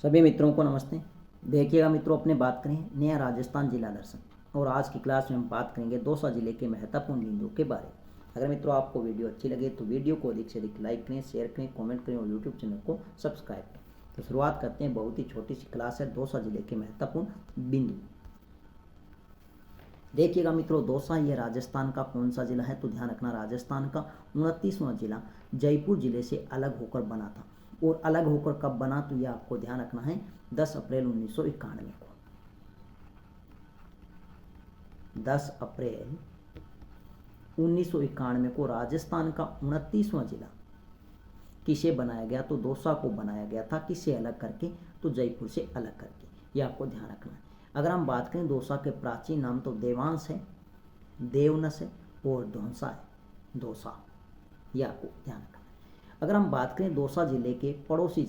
सभी मित्रों को नमस्ते। देखिएगा मित्रों, अपने बात करें नया राजस्थान जिला दर्शन, और आज की क्लास में हम बात करेंगे दौसा जिले के महत्वपूर्ण बिंदुओं के बारे में। अगर मित्रों आपको वीडियो अच्छी लगे तो वीडियो को अधिक से अधिक लाइक करें, शेयर करें, कमेंट करें और यूट्यूब चैनल को सब्सक्राइब करें। तो शुरुआत करते हैं। बहुत ही छोटी सी क्लास है, दौसा जिले के महत्वपूर्ण बिंदु। देखिएगा मित्रों, दौसा ये राजस्थान का कौन सा जिला है, तो ध्यान रखना राजस्थान का 29वां जिला जयपुर जिले से अलग होकर बना था। और अलग होकर कब बना, तो यह आपको ध्यान रखना है 10 अप्रैल 1991 को। 10 अप्रैल 1991 को राजस्थान का 29वां जिला किसे बनाया गया, तो दौसा को बनाया गया था। किससे अलग करके, तो जयपुर से अलग करके। यह आपको ध्यान रखना है। अगर हम बात करें दौसा के प्राचीन नाम, तो देवांश है, देवनस है और धौंसा है। दौसा, यह आपको ध्यान रखना है। अगर हम बात करें दौसा जिले के पड़ोसी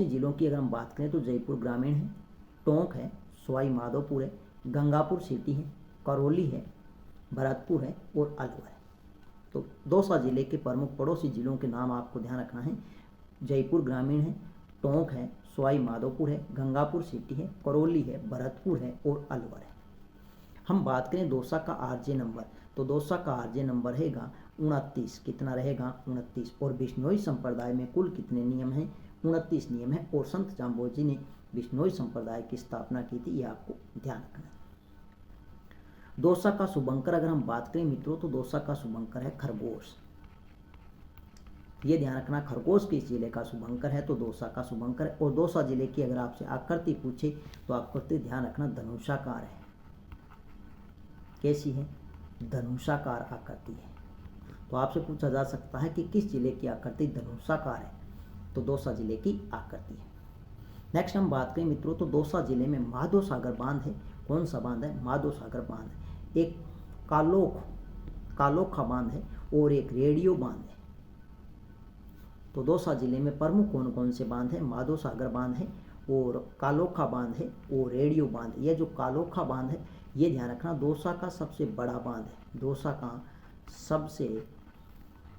जिलों की अगर हम बात करें, तो जयपुर ग्रामीण है, टोंक है, सवाई माधोपुर है, गंगापुर सिटी है, करौली है, भरतपुर है और अलवर है। तो दौसा जिले के प्रमुख पड़ोसी जिलों के नाम आपको ध्यान रखना है। जयपुर ग्रामीण है, टोंक है, सवाई माधोपुर है, गंगापुर सिटी है, करौली है, भरतपुर है और अलवर है। हम बात करें दौसा का आरजे नंबर, तो दौसा का आरजे नंबर रहेगा 29। कितना रहेगा, 29। और बिश्नोई संप्रदाय में कुल कितने नियम हैं, 29 नियम है। और संत जाम्बोजी ने बिश्नोई संप्रदाय की स्थापना की थी, यह आपको ध्यान रखना है। दौसा का शुभंकर अगर हम बात करें मित्रों, तो दौसा का शुभंकर है खरगोश। ये ध्यान रखना, खरगोश किस जिले का शुभंकर है, तो दौसा का शुभंकर है। और दौसा जिले की अगर आपसे आकृति पूछे, तो आकृति ध्यान रखना धनुषाकार है। कैसी है, धनुषाकार आकृति है। तो आपसे पूछा जा सकता है कि किस जिले की आकृति धनुषाकार है, तो दौसा जिले की आकृति है। नेक्स्ट हम बात करें मित्रों, तो दौसा जिले में माधो सागर बांध है। कौन सा बांध है, माधो सागर बांध है। एक कालोखा बांध है और एक रेडियो बांध है। तो दौसा जिले में प्रमुख कौन कौन से बांध है, माधो सागर बांध है और कालोखा बांध है और रेडियो बांध। यह जो कालोखा बांध है, ये ध्यान रखना दौसा का सबसे बड़ा बांध है। दौसा का सबसे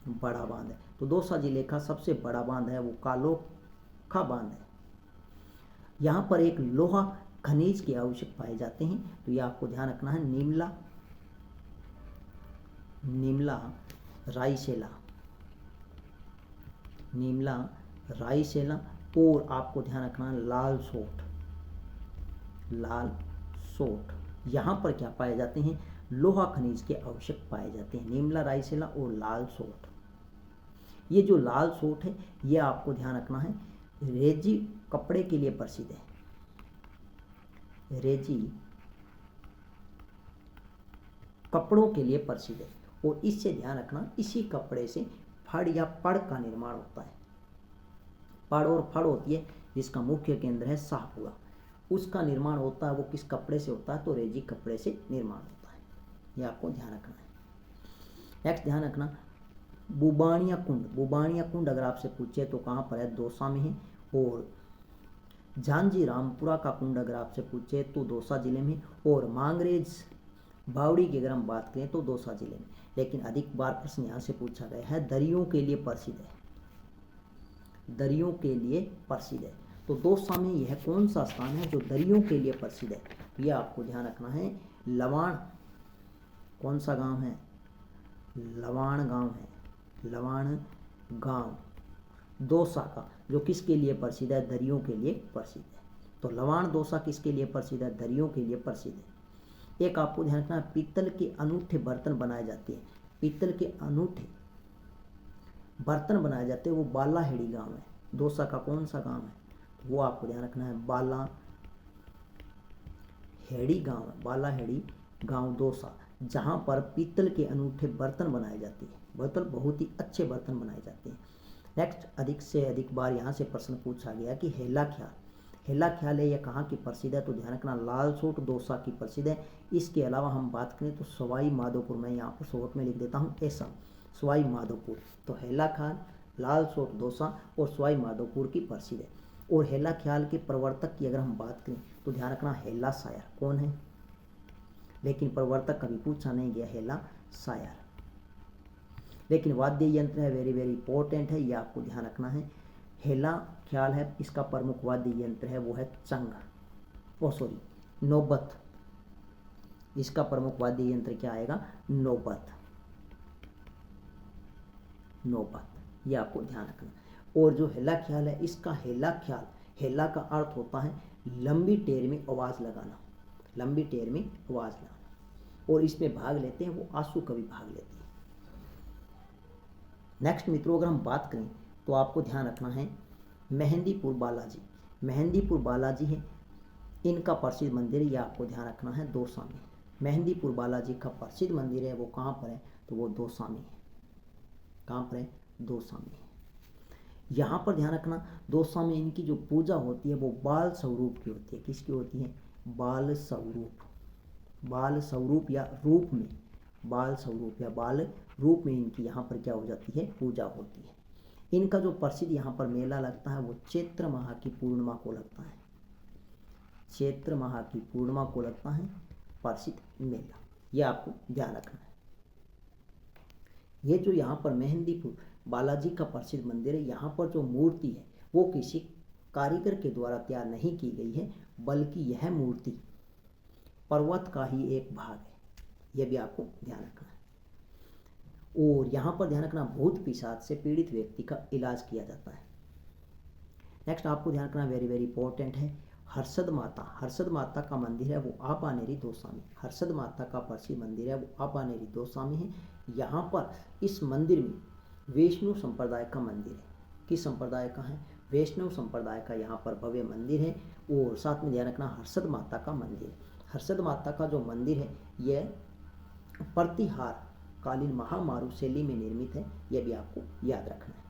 बड़ा बांध है। तो दौसा जिले का सबसे बड़ा बांध है वो कालोखा बांध है। यहाँ पर एक लोहा खनिज के आवश्यक पाए जाते हैं, तो ये आपको ध्यान रखना है नीमला रायसेला और आपको ध्यान रखना है लाल सोट। यहाँ पर क्या पाए जाते हैं, लोहा खनिज के आवश्यक पाए जाते हैं, नीमला रायसेला और लाल सोट। ये जो लाल सोट है, ये आपको ध्यान रखना है रेजी कपड़े के लिए प्रसिद्ध है। रेजी कपड़ों के लिए प्रसिद्ध है। और इससे ध्यान रखना, इसी कपड़े से फड़ या पड़ का निर्माण होता है। पड़ और फड़ होती है, जिसका मुख्य केंद्र है शाहपुरा, उसका निर्माण होता है। वो किस कपड़े से होता है, तो रेजी कपड़े से निर्माण होता है। यह आपको ध्यान रखना है। नेक्स्ट ध्यान रखना बुबाणिया कुंड अगर आपसे पूछे तो कहाँ पर है, दौसा में है। और झांझी रामपुरा का कुंड अगर आपसे पूछे तो दौसा जिले में। और मांगरेज बावड़ी की अगर हम बात करें तो दौसा जिले में। लेकिन अधिक बार प्रश्न यहाँ से पूछा गया है, दरियों के लिए प्रसिद्ध है। दरियों के लिए प्रसिद्ध है। तो दौसा में यह कौन सा स्थान है जो दरियों के लिए प्रसिद्ध है, यह आपको ध्यान रखना है लवाण। कौन सा गांव है, लवाण गांव है। लवाण गांव दौसा का जो किसके लिए प्रसिद्ध है, दरियों के लिए प्रसिद्ध है। तो लवाण दौसा किसके लिए प्रसिद्ध है, दरियों के लिए प्रसिद्ध है। एक आपको ध्यान रखना, पीतल के अनूठे बर्तन बनाए जाते हैं। पीतल के अनूठे बर्तन बनाए जाते हैं, वो बालाहेड़ी गांव है। दौसा का कौन सा गांव है, तो वो आपको ध्यान रखना है बालाहेड़ी गांव है। बालाहेड़ी गांव दौसा, जहां पर पीतल के अनूठे बर्तन बनाए जाते हैं। बर्तन बहुत ही अच्छे बर्तन बनाए जाते हैं। नेक्स्ट अधिक से अधिक बार यहाँ से प्रश्न पूछा गया कि हेला ख्याल है, यह कहाँ की प्रसिद्ध है, तो ध्यान रखना लाल सोट दौसा की प्रसिद्ध है। इसके अलावा हम बात करें तो सवाई माधोपुर, मैं यहाँ पर शॉर्ट में लिख देता हूँ ऐसा, सवाई माधोपुर। तो हेला ख्याल, लाल सोट दौसा और सवाई माधोपुर की प्रसिद्ध है। और हेला ख्याल के प्रवर्तक की अगर हम बात करें तो ध्यान रखना हेला सायर कौन है, लेकिन प्रवर्तक कभी पूछा नहीं गया, हेला सायर। लेकिन वाद्य यंत्र है, वेरी वेरी इंपॉर्टेंट है, यह आपको ध्यान रखना है। हेला ख्याल है, इसका प्रमुख वाद्य यंत्र है वो है चंग, नौबत। इसका प्रमुख वाद्य यंत्र क्या आएगा? नौबत। नौबत, ये आपको ध्यान रखना। और जो हेला ख्याल है, इसका हेला ख्याल, हेला का अर्थ होता है लंबी टेर में आवाज लगाना, लंबी टेर में आवाज लगाना। और इसमें भाग लेते हैं वो आंसू कवि भाग लेते हैं। नेक्स्ट मित्रों, अगर हम बात करें तो आपको ध्यान रखना है मेहंदीपुर बालाजी। मेहंदीपुर बालाजी है, इनका प्रसिद्ध मंदिर, ये आपको ध्यान रखना है दौसा में। मेहंदीपुर बालाजी का प्रसिद्ध मंदिर है, वो कहाँ पर है? तो वो दौसा में है। कहाँ पर है? दौसा में है। यहाँ पर ध्यान रखना, दौसा में इनकी जो पूजा होती है वो बाल स्वरूप की होती है। किसकी होती है? बाल स्वरूप। बाल स्वरूप या रूप में, बाल स्वरूप या बाल रूप में इनकी यहाँ पर क्या हो जाती है? पूजा होती है। इनका जो प्रसिद्ध यहाँ पर मेला लगता है वो चैत्र माह की पूर्णिमा को लगता है। चैत्र माह की पूर्णिमा को लगता है प्रसिद्ध मेला, यह आपको ध्यान रखना है। ये जो यहाँ पर मेहंदीपुर बालाजी का प्रसिद्ध मंदिर है, यहाँ पर जो मूर्ति है वो किसी कारीगर के द्वारा तैयार नहीं की गई है, बल्कि यह मूर्ति पर्वत का ही एक भाग है। यह भी आपको ध्यान रखना है। और यहाँ पर ध्यान रखना, भूत पिशाच से पीड़ित व्यक्ति का इलाज किया जाता है। नेक्स्ट आपको ध्यान रखना, वेरी वेरी इंपॉर्टेंट है, हर्षद माता। हर्षद माता का मंदिर है वो आपानेरी दौसा में। हर्षद माता का प्रसिद्ध मंदिर है वो आपानेरी दौसा में है। यहाँ पर इस मंदिर में वैष्णव संप्रदाय का मंदिर है। किस संप्रदाय का है? वैष्णव संप्रदाय का यहाँ पर भव्य मंदिर है। और साथ में ध्यान रखना, हर्षद माता का मंदिर है। हर्षद माता का जो मंदिर है यह प्रतिहार कालीन महामारू शैली में निर्मित है, यह भी आपको याद रखना है।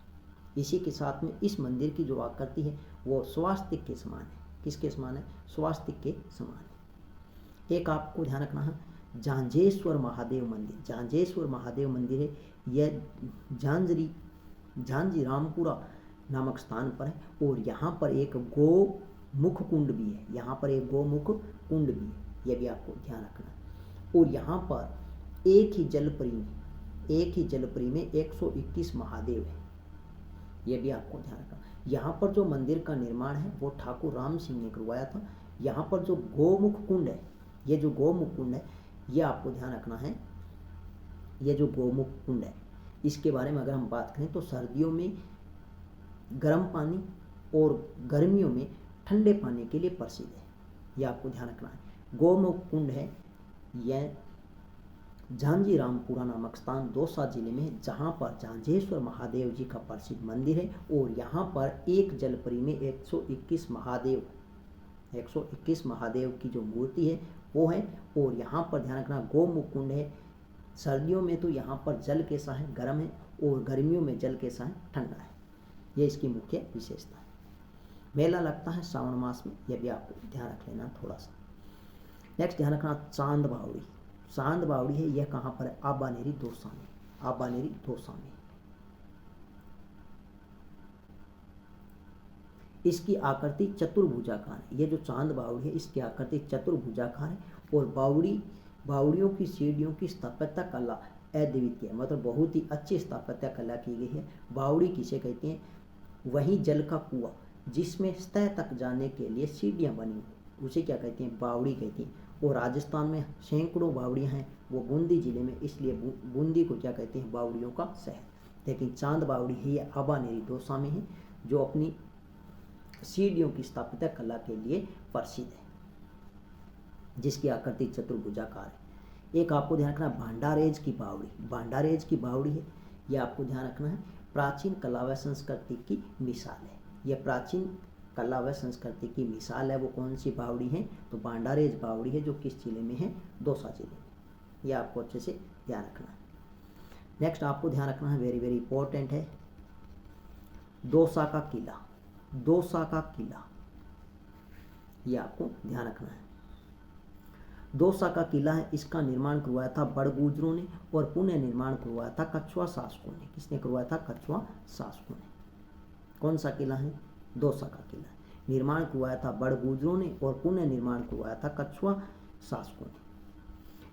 इसी के साथ में इस मंदिर की जो आकृति है वो स्वास्तिक के समान है। किसके समान है? स्वास्तिक के समान है। एक आपको ध्यान रखना है, झांझेश्वर महादेव मंदिर। झांझेश्वर महादेव मंदिर है, यह झांझी रामपुरा नामक स्थान पर है। और यहाँ पर एक गोमुख कुंड भी है। यहाँ पर एक गोमुख कुंड भी है, यह भी आपको ध्यान रखना है। और यहाँ पर एक ही जलपरी में 121 महादेव है, यह भी आपको ध्यान रखना। यहाँ पर जो मंदिर का निर्माण है वो ठाकुर राम सिंह ने करवाया था। यहाँ पर जो गोमुख कुंड है, ये जो गोमुख कुंड है ये आपको ध्यान रखना है। ये जो गोमुख कुंड है इसके बारे में अगर हम बात करें तो सर्दियों में गर्म पानी और गर्मियों में ठंडे पानी के लिए प्रसिद्ध है, यह आपको ध्यान रखना है। गोमुख कुंड है यह झांझी रामपुरा नामक स्थान दौसा जिले में है, जहाँ पर झांझेश्वर महादेव जी का प्रसिद्ध मंदिर है। और यहाँ पर एक जलपरी में 121 महादेव की जो मूर्ति है वो है। और यहाँ पर ध्यान रखना, गोमुख कुंड है। सर्दियों में तो यहाँ पर जल कैसा है? गर्म है। और गर्मियों में जल कैसा है? ठंडा है। ये इसकी मुख्य विशेषता है। मेला लगता है सावन मास में, यह भी आपको ध्यान रख लेना थोड़ा सा। नेक्स्ट ध्यान रखना, चांद बावड़ी। चांद बावड़ी है, यह कहाँ पर है? आबानेरी दौसा में। आबानेरी दौसा में। इसकी आकृति चतुर्भुजाकार है। ये जो चांद बावड़ी है इसकी आकृति चतुर्भुजाकार है। और बावड़ियों की सीढ़ियों की स्थापत्य कला अद्वितीय है, मतलब बहुत ही अच्छी स्थापत्य कला की गई है। बावड़ी किसे कहते हैं? वही जल का कुआं जिसमें सतह तक जाने के लिए सीढ़ियाँ बनी हुई, उसे क्या कहते हैं? बावड़ी कहते हैं। और राजस्थान में सैकड़ों बावड़ियाँ हैं, वो बूंदी जिले में, इसलिए बूंदी को क्या कहते हैं? बावड़ियों का शहर। लेकिन चांद बावड़ी है ये आबानेरी दौसा में है, जो अपनी सीढ़ियों की स्थापत्य कला के लिए प्रसिद्ध है, जिसकी आकृति चतुर्भुजाकार है। एक आपको ध्यान रखना, भांडारेज की बावड़ी। भांडारेज की बावड़ी है, यह आपको ध्यान रखना है, प्राचीन कला व संस्कृति की मिसाल है। यह प्राचीन कला व संस्कृति की मिसाल है। वो कौन सी बावड़ी है? तो भांडारेज बावड़ी है, जो किस जिले में है? दौसा जिले में। यह आपको अच्छे से ध्यान रखना है। नेक्स्ट आपको ध्यान रखना है, वेरी वेरी इंपॉर्टेंट है, दौसा का किला। दौसा का किला, यह आपको ध्यान रखना है। दौसा का किला है, इसका निर्माण करवाया था बड़गुजरों ने और पुनः निर्माण करवाया था कछुआ शासकों ने। किसने करवाया था? कछुआ शासकों ने। कौन सा किला है? दौसा का किला। निर्माण करवाया था बड़गुजरों ने और पुनः निर्माण करवाया था कछुआ शासकों ने।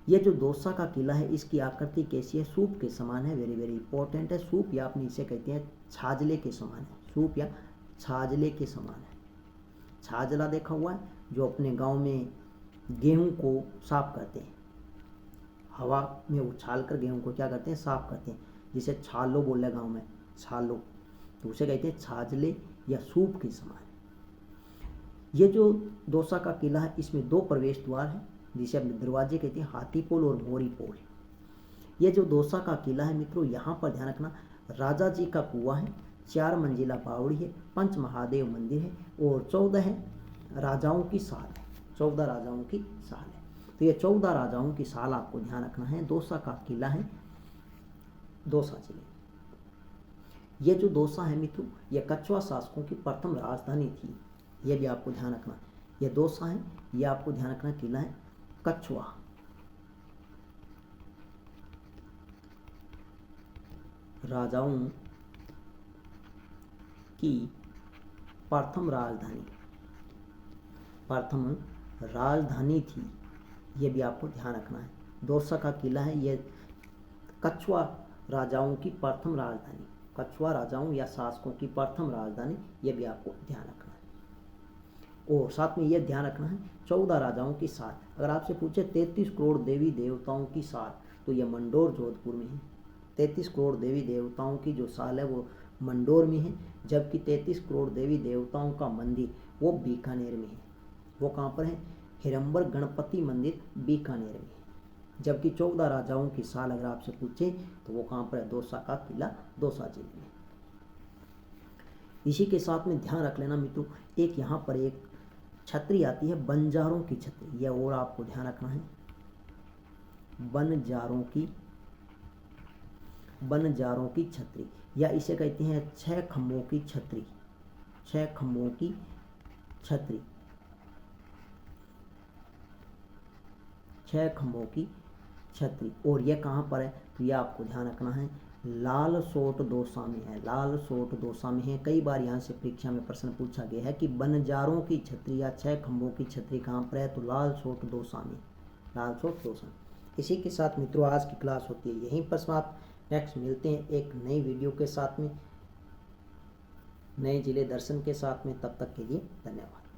यह जो दौसा का किला है इसकी आकृति कैसी है? सूप के समान है। वेरी वेरी इंपॉर्टेंट है। सूप या अपने इसे कहते हैं छाजले के समान है। सूप या छाजले के समान है। छाजला देखा हुआ है, जो अपने गांव में गेहूं को साफ करते हैं, हवा में उछाल कर गेहूं को क्या करते हैं, साफ करते हैं, जिसे छालो बोल रहे गाँव में, छालो, तो उसे कहते हैं छाजले या सूप के समान। ये जो दौसा का किला है, इसमें 2 प्रवेश द्वार हैं, जिसे अपने दरवाजे कहते हैं, हाथी पोल और मोरी पोल। ये जो दौसा का किला है मित्रों, यहाँ पर ध्यान रखना, राजा जी का कुआं है, 4 मंजिला बावड़ी है, 5 महादेव मंदिर है और 14 राजाओं की साल है, 14 राजाओं की साल है। तो ये 14 राजाओं की साल आपको ध्यान रखना है। दौसा का किला है दौसा जिले। ये जो दौसा है मित्रों, ये कछवा शासकों की प्रथम राजधानी थी, ये भी आपको ध्यान रखना। ये दौसा है, ये आपको ध्यान रखना किला है कछवा। राजाओं की प्रथम राजधानी थी, ये भी आपको ध्यान रखना है। दौसा का किला है, ये कछवा राजाओं की प्रथम राजधानी, कछवा राजाओं या शासकों की प्रथम राजधानी, ये भी आपको ध्यान रखना है। और साथ में ये ध्यान रखना है 14 राजाओं की साल। अगर आपसे पूछे 33 करोड़ देवी देवताओं की साल, तो ये मंडोर जोधपुर में है। 33 करोड़ देवी देवताओं की जो साल है वो मंडोर में है, जबकि 33 करोड़ देवी देवताओं का मंदिर वो बीकानेर में है। वो कहाँ पर है, हिरंबर गणपति मंदिर बीकानेर में है। जबकि 14 राजाओं की साल अगर आपसे पूछे तो वो कहाँ पर है, दौसा का किला दौसा जिले में। इसी के साथ में ध्यान रख लेना मित्रों, एक यहाँ पर एक छतरी आती है, बंजारों की छतरी, यह और आपको ध्यान रखना है, बनजारों की छतरी, या इसे कहते हैं 6 खंभों की छतरी, 6 खंभों की छतरी, 6 खंभों की छतरी। और यह कहाँ पर है, तो यह आपको ध्यान रखना है, लालसोट दौसा में है, लालसोट दौसा में है। कई बार यहाँ से परीक्षा में प्रश्न पूछा गया है कि बनजारों की छतरी या 6 खंभों की छतरी कहाँ पर है, तो लालसोट दौसा में, लालसोट दौसा। इसी के साथ मित्रों आज की क्लास होती है यहीं पर समाप्त। नेक्स्ट मिलते हैं एक नई वीडियो के साथ में, नए जिले दर्शन के साथ में। तब तक के लिए धन्यवाद।